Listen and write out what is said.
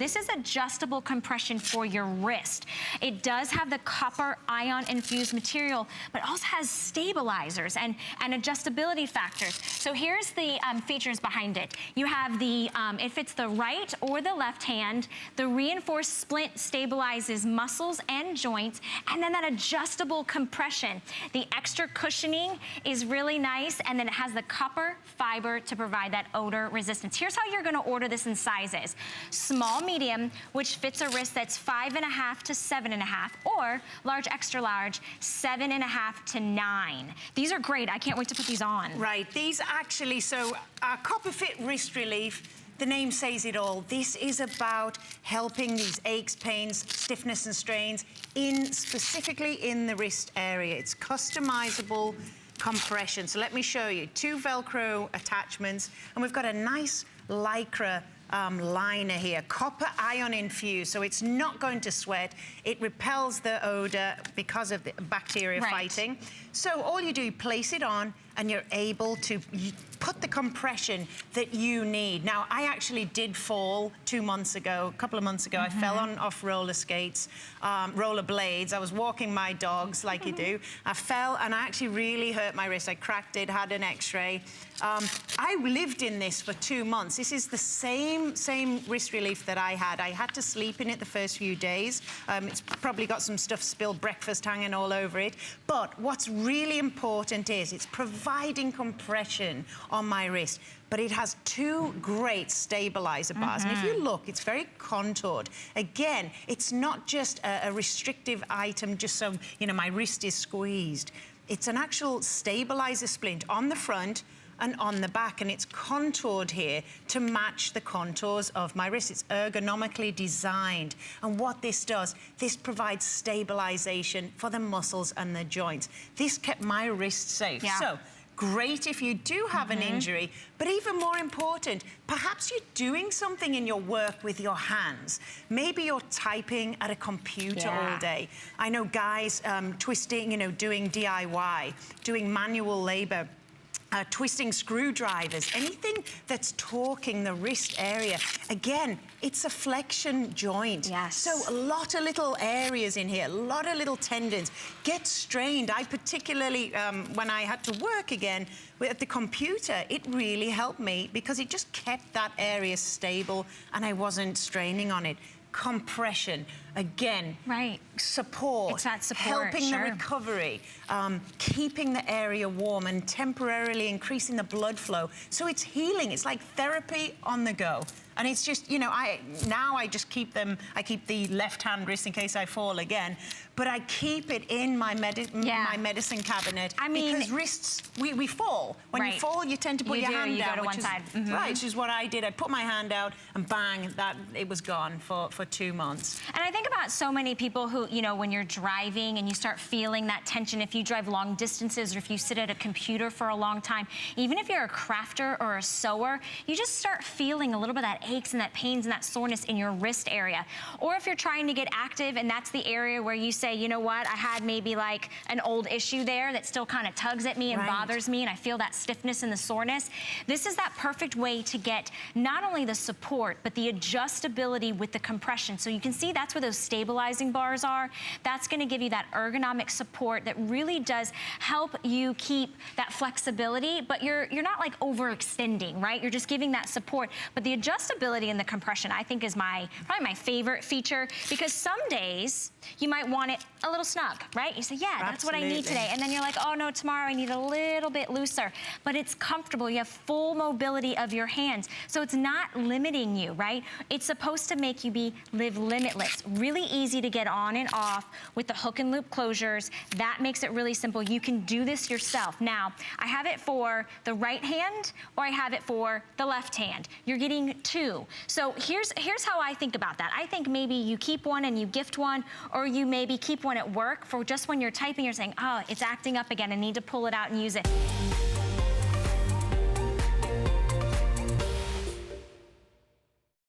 This is adjustable compression for your wrist. It does have the copper ion infused material, but also has stabilizers and adjustability factors. So here's the features behind it. You have the, it fits the right or the left hand. The reinforced splint stabilizes muscles and joints, and then that adjustable compression. The extra cushioning is really nice, and then it has the copper fiber to provide that odor resistance. Here's how you're gonna order this in sizes. Small, medium, which fits a wrist that's 5.5 to 7.5, or large, extra large, 7.5 to 9. These are great. I can't wait to put these on. Right, these actually, so our Copper Fit Wrist Relief, the name says it all. This is about helping these aches, pains, stiffness and strains specifically in the wrist area. It's customizable compression. So let me show you. 2 Velcro attachments, and we've got a nice Lycra liner here, copper ion infused, so it's not going to sweat. It repels the odor because of the bacteria fighting. So all you do, you place it on, and you're able to put the compression that you need. Now, I actually did fall 2 months ago, a couple of months ago. I fell off roller skates, roller blades. I was walking my dogs like you do. I fell and I actually really hurt my wrist. I cracked it, had an x-ray. I lived in this for 2 months. This is the same wrist relief that I had. I had to sleep in it the first few days. It's probably got some stuff spilled, breakfast hanging all over it. But what's really important is it's providing compression on my wrist, but it has 2 great stabilizer bars. And if you look, it's very contoured. Again, it's not just a restrictive item just so, you know, my wrist is squeezed. It's an actual stabilizer splint on the front and on the back, and it's contoured here to match the contours of my wrist. It's ergonomically designed, and what this does, this provides stabilization for the muscles and the joints. This kept my wrist safe. So great if you do have an injury, but even more important, perhaps you're doing something in your work with your hands. Maybe you're typing at a computer all day. I know guys twisting, you know, doing DIY, doing manual labor, twisting screwdrivers, anything that's torquing the wrist area. Again, it's a flexion joint. So a lot of little areas in here, a lot of little tendons get strained. I particularly, when I had to work again at the computer, it really helped me because it just kept that area stable and I wasn't straining on it. Compression, again, support, it's that support, helping the recovery, keeping the area warm and temporarily increasing the blood flow. So it's healing, it's like therapy on the go. And it's just, you know, now I just keep them, I keep the left-hand wrist in case I fall again, but I keep it in my, my medicine cabinet. I mean, because wrists, we fall. When you fall, you tend to put your hand down. You go to one side. Right, which is what I did. I put my hand out and bang, it was gone for 2 months. And I think about so many people who, you know, when you're driving and you start feeling that tension, if you drive long distances or if you sit at a computer for a long time, even if you're a crafter or a sewer, you just start feeling a little bit of that aches and that pains and that soreness in your wrist area. Or if you're trying to get active and that's the area where you say, you know what, I had maybe like an old issue there that still kind of tugs at me and bothers me and I feel that stiffness and the soreness. This is that perfect way to get not only the support, but the adjustability with the compression. So you can see that's where those stabilizing bars are. That's gonna give you that ergonomic support that really does help you keep that flexibility, but you're not like overextending, right? You're just giving that support. But the adjustability and the compression, I think, is probably my favorite feature, because some days you might want it a little snug, right? You say, yeah, that's what I need today. And then you're like, oh no, tomorrow I need a little bit looser. But it's comfortable. You have full mobility of your hands. So it's not limiting you, right? It's supposed to make you live limitless. Really easy to get on and off with the hook and loop closures. That makes it really simple. You can do this yourself. Now, I have it for the right hand or I have it for the left hand. You're getting 2. So here's how I think about that. I think maybe you keep one and you gift one, or you maybe keep one at work for just when you're typing, you're saying, oh, it's acting up again, I need to pull it out and use it.